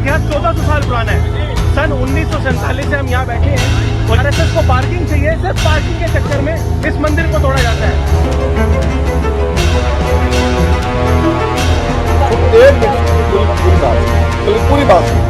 इतिहास 1400 साल पुराना है। सन 1947 से हम यहाँ बैठे हैं और आरएसएस को पार्किंग चाहिए, सिर्फ पार्किंग के चक्कर में इस मंदिर को तोड़ा जाता है। पूरी बात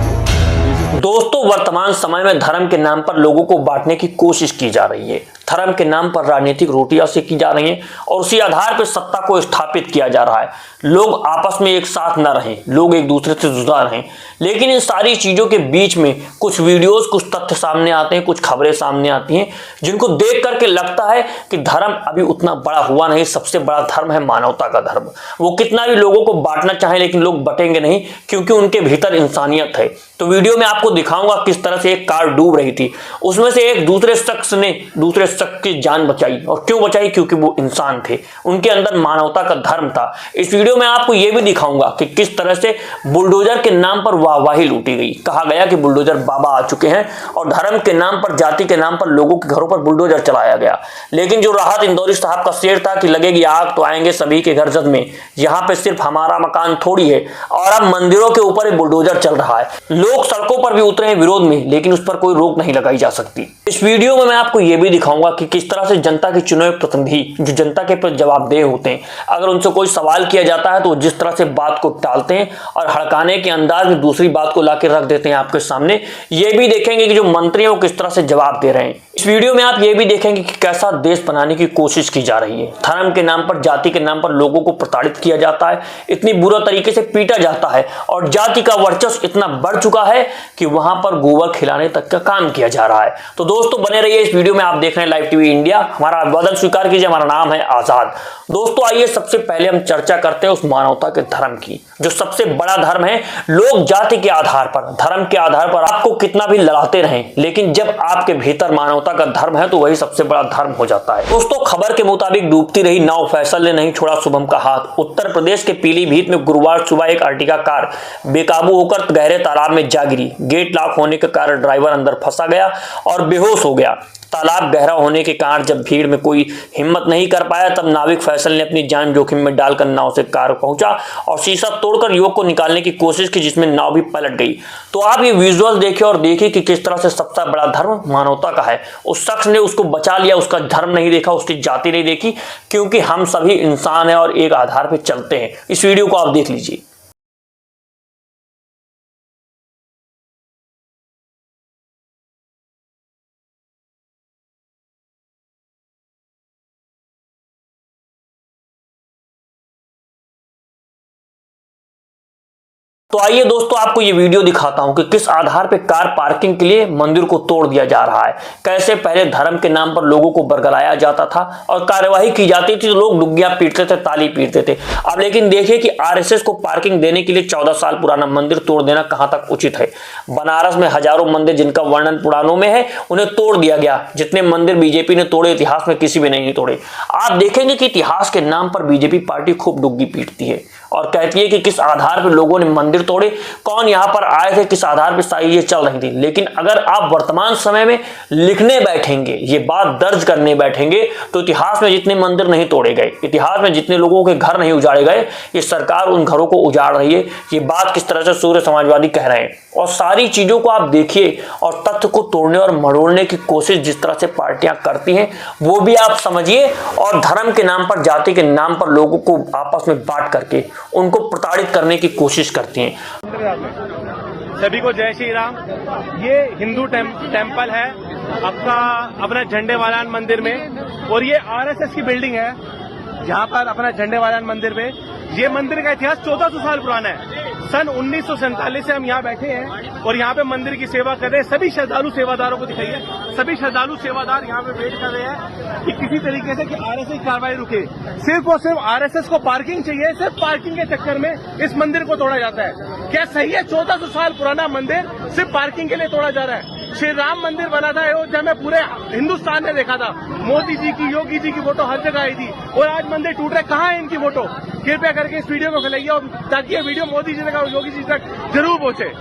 दोस्तों, वर्तमान समय में धर्म के नाम पर लोगों को बांटने की कोशिश की जा रही है। धर्म के नाम पर राजनीतिक रोटियां सेकी जा रही हैं और उसी आधार पर सत्ता को स्थापित किया जा रहा है। लोग आपस में एक साथ न रहें, लोग एक दूसरे से जुदा रहें। लेकिन इन सारी चीजों के बीच में कुछ वीडियोस, कुछ तथ्य सामने आते हैं, कुछ खबरें सामने आती हैं जिनको देख करके लगता है कि धर्म अभी उतना बड़ा हुआ नहीं। सबसे बड़ा धर्म है मानवता का धर्म। वो कितना भी लोगों को बांटना चाहे लेकिन लोग बटेंगे नहीं, क्योंकि उनके भीतर इंसानियत है। तो वीडियो में आपको दिखाऊंगा किस तरह से एक कार डूब रही थी, उसमें से एक दूसरे शख्स ने दूसरे शख्स की जान बचाई। और क्यों बचाई? क्योंकि वो इंसान थे, उनके अंदर मानवता का धर्म था। इस वीडियो में आपको यह भी दिखाऊंगा कि किस तरह से बुलडोजर के नाम पर वाहवाही लूटी गई। कहा गया कि बुलडोजर बाबा आ चुके हैं और धर्म के नाम पर, जाति के नाम पर लोगों के घरों पर बुलडोजर चलाया गया। लेकिन जो राहत इंदौरी साहब का शेर था कि लगेगी आग तो आएंगे सभी के घर जद में, यहाँ पे सिर्फ हमारा मकान थोड़ी है। और अब मंदिरों के ऊपर बुलडोजर चल रहा है। लोग सड़कों पर भी उतरे हैं विरोध में, लेकिन उस पर कोई रोक नहीं लगाई जा सकती। इस वीडियो में मैं आपको यह भी दिखाऊंगा कि किस तरह से जनता के चुने हुए प्रतिनिधि, जो जनता के प्रति जवाबदेह होते हैं, अगर उनसे कोई सवाल किया जाता है तो जिस तरह से बात को टालते हैं और हड़काने के अंदाज में दूसरी बात को लाकर रख देते हैं आपके सामने। यह भी देखेंगे कि जो मंत्री हैं वो किस तरह से जवाब दे रहे हैं। इस वीडियो में आप यह भी देखेंगे कि कैसा देश बनाने की कोशिश की जा रही है। धर्म के नाम पर, जाति के नाम पर लोगों को प्रताड़ित किया जाता है, इतनी बुरा तरीके से पीटा जाता है और जाति का वर्चस्व इतना बढ़ चुका है कि वहां पर गोबर खिलाने तक का काम किया जा रहा है। तो दोस्तों बने रहिए इस वीडियो में। आप देख रहे हैं लाइव टीवी इंडिया। हमारा अभिवादन स्वीकार कीजिए। हमारा नाम है आजाद। दोस्तों आइए सबसे पहले हम चर्चा करते हैं उस मानवता के धर्म की, जो सबसे बड़ा धर्म है। लोग जाति के आधार पर, धर्म के आधार पर आपको कितना भी लड़ाते रहें, लेकिन जब आपके भीतर मानवता का धर्म है तो वही सबसे बड़ा धर्म हो जाता है। दोस्तों खबर के मुताबिक डूबती रही नाव, फैसल ने नहीं छोड़ा शुभम का हाथ। उत्तर प्रदेश के पीलीभीत में गुरुवार सुबह एक अर्टिगा कार बेकाबू होकर गहरे तालाब में जा गिरी। गेट लॉक होने के कारण ड्राइवर अंदर फंसा गया और बेहोश हो गया। तालाब गहरा होने के कारण जब भीड़ में कोई हिम्मत नहीं कर पाया, तब नाविक फैसल ने अपनी जान जोखिम में डालकर नाव से कार पहुंचा और शीशा तोड़कर युवक को निकालने की कोशिश की, जिसमें नाव भी पलट गई। तो आप ये विजुअल देखिए और देखिए कि किस तरह से सबसे बड़ा धर्म मानवता का है। उस शख्स ने उसको बचा लिया, उसका धर्म नहीं देखा, उसकी जाति नहीं देखी, क्योंकि हम सभी इंसान हैं और एक आधार पर चलते हैं। इस वीडियो को आप देख लीजिए। तो आइए दोस्तों आपको ये वीडियो दिखाता हूं कि किस आधार पे कार पार्किंग के लिए मंदिर को तोड़ दिया जा रहा है। कैसे पहले धर्म के नाम पर लोगों को बरगलाया जाता था और कार्यवाही की जाती थी तो लोग डुग्गियां पीटते थे, ताली पीटते थे। अब लेकिन देखिए कि आरएसएस को पार्किंग देने के लिए 14 साल पुराना मंदिर तोड़ देना कहां तक उचित है। बनारस में हजारों मंदिर जिनका वर्णन पुराणों में है उन्हें तोड़ दिया गया। जितने मंदिर बीजेपी ने तोड़े इतिहास में किसी भी नहीं तोड़े। आप देखेंगे कि इतिहास के नाम पर बीजेपी पार्टी खूब डुग्गी पीटती है और कहती है कि किस आधार पर लोगों ने मंदिर तोड़े, कौन यहां पर आए थे, किस आधार पर सारी ये चल रही थी। लेकिन अगर आप वर्तमान समय में लिखने बैठेंगे, ये बात दर्ज करने बैठेंगे, तो इतिहास में जितने मंदिर नहीं तोड़े गए, इतिहास में जितने लोगों के घर नहीं उजाड़े गए, ये सरकार उन घरों को उजाड़ रही है। ये बात किस तरह से सूर्य समाजवादी कह रहे हैं। और सारी चीजों को आप देखिए और तथ्य को तोड़ने और मरोड़ने की कोशिश जिस तरह से पार्टियां करती हैं वो भी आप समझिए। और धर्म के नाम पर, जाति के नाम पर लोगों को आपस में बांट करके उनको प्रताड़ित करने की कोशिश करती हैं। सभी को जय श्री राम। ये हिंदू टेम्पल है आपका अपना झंडेवालान मंदिर में, और ये आरएसएस की बिल्डिंग है जहां पर अपना झंडेवालान मंदिर में। ये मंदिर का इतिहास 1400 साल पुराना है। सन 1947 से हम यहाँ बैठे हैं और यहाँ पे मंदिर की सेवा कर रहे हैं। सभी श्रद्धालु सेवादारों को दिखाइए, सभी श्रद्धालु सेवादार यहाँ पे वेट कर रहे हैं कि किसी तरीके से कि आरएसएस की कार्रवाई रुके। सिर्फ और सिर्फ आरएसएस को पार्किंग चाहिए, सिर्फ पार्किंग के चक्कर में इस मंदिर को तोड़ा जाता है। क्या सही है? 1400 साल पुराना मंदिर सिर्फ पार्किंग के लिए तोड़ा जा रहा है। श्री राम मंदिर बना था अयोध्या में, पूरे हिंदुस्तान ने देखा था। मोदी जी की, योगी जी की फोटो हर जगह आई थी और आज मंदिर टूट रहे। कहाँ है इनकी फोटो? कृपया करके इस वीडियो को फैलाइए और ताकि ये वीडियो मोदी जी तक और योगी जी तक जरूर पहुंचे।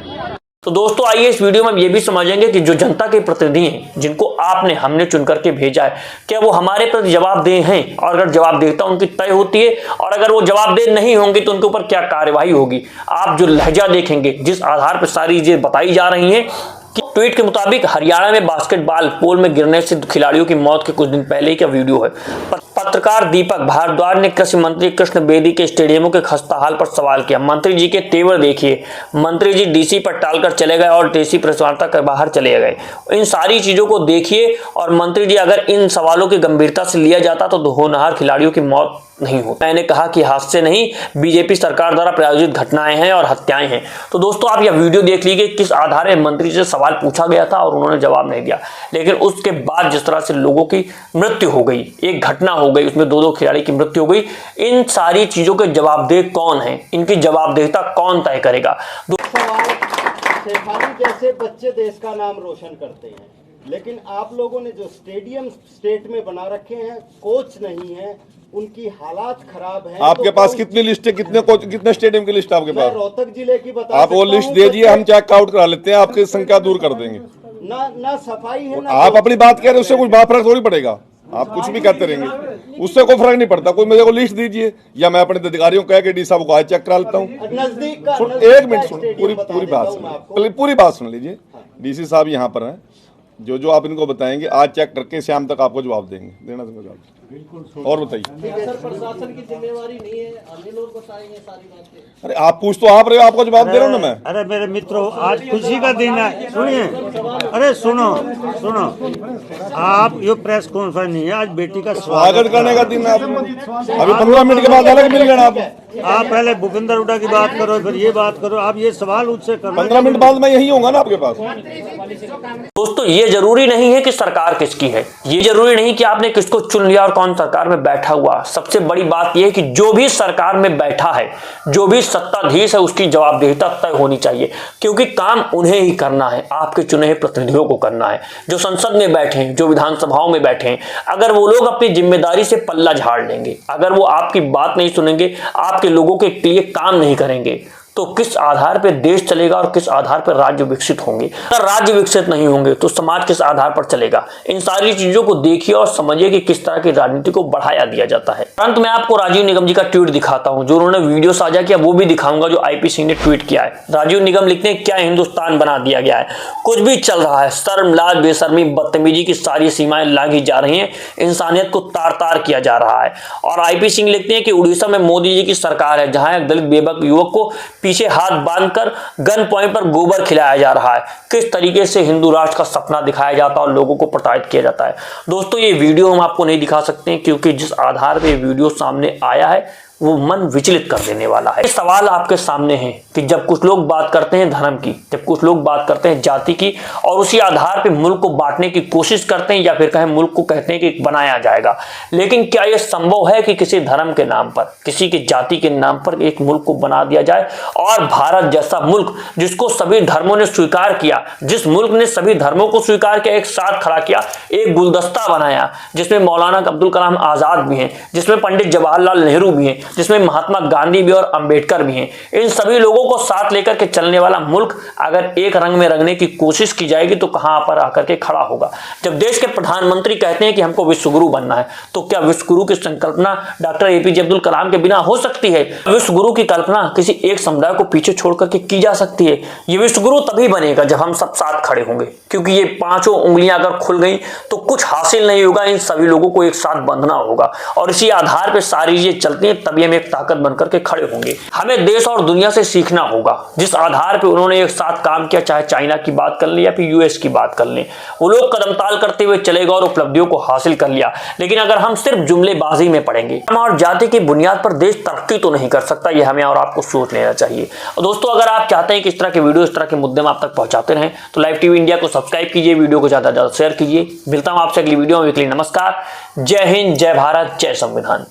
तो दोस्तों आइए इस वीडियो में हम ये भी समझेंगे कि जो जनता के प्रतिनिधि हैं, जिनको आपने हमने चुन करके भेजा है, क्या वो हमारे प्रति जवाबदेह हैं, और अगर जवाबदेहता उनकी तय होती है, और अगर वो जवाबदेह नहीं होंगे तो उनके ऊपर क्या कार्यवाही होगी। आप जो लहजा देखेंगे, जिस आधार पर सारी चीजें बताई जा रही हैं, कि ट्वीट के मुताबिक हरियाणा में बास्केटबॉल पोल में गिरने से खिलाड़ियों की मौत के कुछ दिन पहले का वीडियो है। पत्रकार दीपक भारद्वाज ने कृषि मंत्री कृष्ण बेदी के स्टेडियमों के खस्ताहाल पर सवाल किया। मंत्री जी के तेवर देखिए, मंत्री जी डीसी पर टालकर चले गए और डीसी प्रेस वार्ता कर बाहर चले गए। इन सारी चीजों को देखिए, और मंत्री जी अगर इन सवालों की गंभीरता से लिया जाता तो होनहार खिलाड़ियों की मौत नहीं हो। मैंने कहा कि हादसे नहीं, बीजेपी सरकार द्वारा प्रायोजित घटनाएं हैं और हत्याएं हैं। तो दोस्तों आप यह वीडियो देख लीजिए, किस आधार में मंत्री से सवाल पूछा गया था और उन्होंने जवाब नहीं दिया। लेकिन उसके बाद जिस तरह से लोगों की मृत्यु हो गई, एक घटना हो गई, उसमें दो खिलाड़ी की मृत्यु हो गई, इन सारी चीजों के जवाबदेह कौन है, इनकी जवाबदेहिता कौन तय करेगा। शेफाली जैसे बच्चे देश का नाम रोशन करते हैं, लेकिन आप लोगों ने जो स्टेडियम स्टेट में बना रखे हैं, कोच नहीं है, उनकी हालात खराब है। आपके पास कितनी लिस्ट है, कितने स्टेडियम की लिस्ट है आपके पास? रोहतक जिले की बता, आप वो लिस्ट दीजिए, हम चेक आउट करा लेते हैं, आपकी संख्या दूर कर देंगे। ना सफाई है ना। आप अपनी बात कह रहे हैं, उससे कुछ फर्क थोड़ी पड़ेगा। आप कुछ भी करते रहेंगे, उससे कोई फर्क नहीं पड़ता। कोई मेरे को लिस्ट दीजिए, या मैं अपने अधिकारियों को कह के डी साहब को आज चेक करा लेता हूँ। नजदीक एक मिनट सुन, पूरी बात सुन, पूरी बात सुन लीजिए। डीसी साहब यहाँ पर हैं, जो आप इनको बताएंगे आज चेक करके शाम तक आपको जवाब देंगे। देना जवाब बिल्कुल। और बताइए, प्रशासन की जिम्मेवारी नहीं है, अन्य लोग बताएंगे सारी बातें। अरे आप पूछ तो आप रहे हो, आपको जवाब दे रहा हूँ ना मैं। अरे मेरे मित्रों, आज खुशी का दिन है, सुनिए। अरे सुनो, आप ये प्रेस कॉन्फ्रेंस नहीं है, आज बेटी का स्वागत करने का दिन है। अभी 15 मिनट के बाद अलग मिल गए आप पहले भूपेंद्र हुड्डा की बात करो, फिर ये बात करो। आप ये सवाल उससे करो, 15 मिनट बाद मैं यही होगा ना आपके पास। दोस्तों ये जरूरी नहीं है कि सरकार किसकी है, ये जरूरी नहीं कि आपने किसको चुन लिया और कौन सरकार में बैठा हुआ। सबसे बड़ी बात यह है कि जो भी सरकार में बैठा है, जो भी सत्ताधीश है, उसकी जवाबदेहिता तय होनी चाहिए, क्योंकि काम उन्हें ही करना है, आपके चुने हुए प्रतिनिधियों को करना है। जो संसद में बैठे हैं, जो विधानसभाओं में बैठे हैं, अगर वो लोग अपनी जिम्मेदारी से पल्ला झाड़ लेंगे, अगर वो आपकी बात नहीं सुनेंगे, आपके लोगों के लिए काम नहीं करेंगे, तो किस आधार पर देश चलेगा और किस आधार पर राज्य विकसित होंगे। अगर राज्य विकसित नहीं होंगे तो समाज किस आधार पर चलेगा। इन सारी चीजों को देखिए और समझिए कि किस तरह की राजनीति को बढ़ाया दिया जाता है। तुरंत मैं आपको राजीव निगम जी का ट्वीट दिखाता हूं, जो उन्होंने वीडियो साझा किया वो भी दिखाऊंगा, जो आईपी सिंह ने ट्वीट किया है। राजीव निगम लिखते हैं, क्या हिंदुस्तान बना दिया गया है, कुछ भी चल रहा है, शर्म लाज बेशर्मी बदतमीजी की सारी सीमाएं लांघी जा रही हैं, इंसानियत को तार तार किया जा रहा है। और आईपी सिंह लिखते हैं कि उड़ीसा में मोदी जी की सरकार है, जहां एक दलित बेबक युवक को पीछे हाथ बांधकर गन पॉइंट पर गोबर खिलाया जा रहा है। किस तरीके से हिंदू राष्ट्र का सपना दिखाया जाता है और लोगों को प्रताड़ित किया जाता है। दोस्तों ये वीडियो हम आपको नहीं दिखा सकते हैं, क्योंकि जिस आधार पे वीडियो सामने आया है वो मन विचलित कर देने वाला है। सवाल आपके सामने है कि जब कुछ लोग बात करते हैं धर्म की, जब कुछ लोग बात करते हैं जाति की, और उसी आधार पे मुल्क को बांटने की कोशिश करते हैं, या फिर कहें मुल्क को कहते हैं कि बनाया जाएगा, लेकिन क्या यह संभव है कि किसी धर्म के नाम पर, किसी की जाति के नाम पर एक मुल्क को बना दिया जाए? और भारत जैसा मुल्क जिसको सभी धर्मों ने स्वीकार किया, जिस मुल्क ने सभी धर्मों को स्वीकार किया, एक साथ खड़ा किया, एक गुलदस्ता बनाया जिसमें मौलाना अब्दुल कलाम आजाद भी हैं, जिसमें पंडित जवाहरलाल नेहरू भी हैं, जिसमें महात्मा गांधी भी और अंबेडकर भी हैं। इन सभी लोगों को साथ लेकर के चलने वाला मुल्क अगर एक रंग में रंगने की कोशिश की जाएगी तो कहां पर आकर के खड़ा होगा। जब देश के प्रधानमंत्री कहते हैं कि हमको विश्वगुरु बनना है, तो क्या विश्वगुरु की संकल्पना डॉक्टर एपीजे अब्दुल कलाम के बिना हो सकती है? विश्वगुरु की कल्पना किसी एक समुदाय को पीछे छोड़ करके की जा सकती है? ये विश्वगुरु तभी बनेगा जब हम सब साथ खड़े होंगे, क्योंकि ये पांचों उंगलियां अगर खुल गई तो कुछ हासिल नहीं होगा। इन सभी लोगों को एक साथ बंधना होगा, और इसी आधार पर सारी चीजें चलती हैं, तभी हम एक ताकत बनकर के खड़े होंगे। हमें देश और दुनिया से सीखना होगा, जिस आधार पे उन्होंने एक साथ काम किया, चाहे चाइना की बात कर लें या फिर यूएस की बात कर लें, वो लोग कदमताल करते हुए चले गए और उपलब्धियों को हासिल कर लिया। लेकिन अगर हम सिर्फ जुमलेबाजी में पड़ेंगे, हम और जाति की बुनियाद पर देश तरक्की तो नहीं कर सकता। ये हमें और आपको सोच लेना चाहिए। और दोस्तों अगर आप चाहते हैं कि इस तरह के वीडियो, इस तरह के मुद्दे में आप तक पहुंचाते रहें, तो लाइव टीवी इंडिया को सब्सक्राइब कीजिए, वीडियो को ज्यादा से ज्यादा शेयर कीजिए। मिलता हूं आपसे अगली वीडियो में। नमस्कार, जय हिंद, जय भारत, जय संविधान।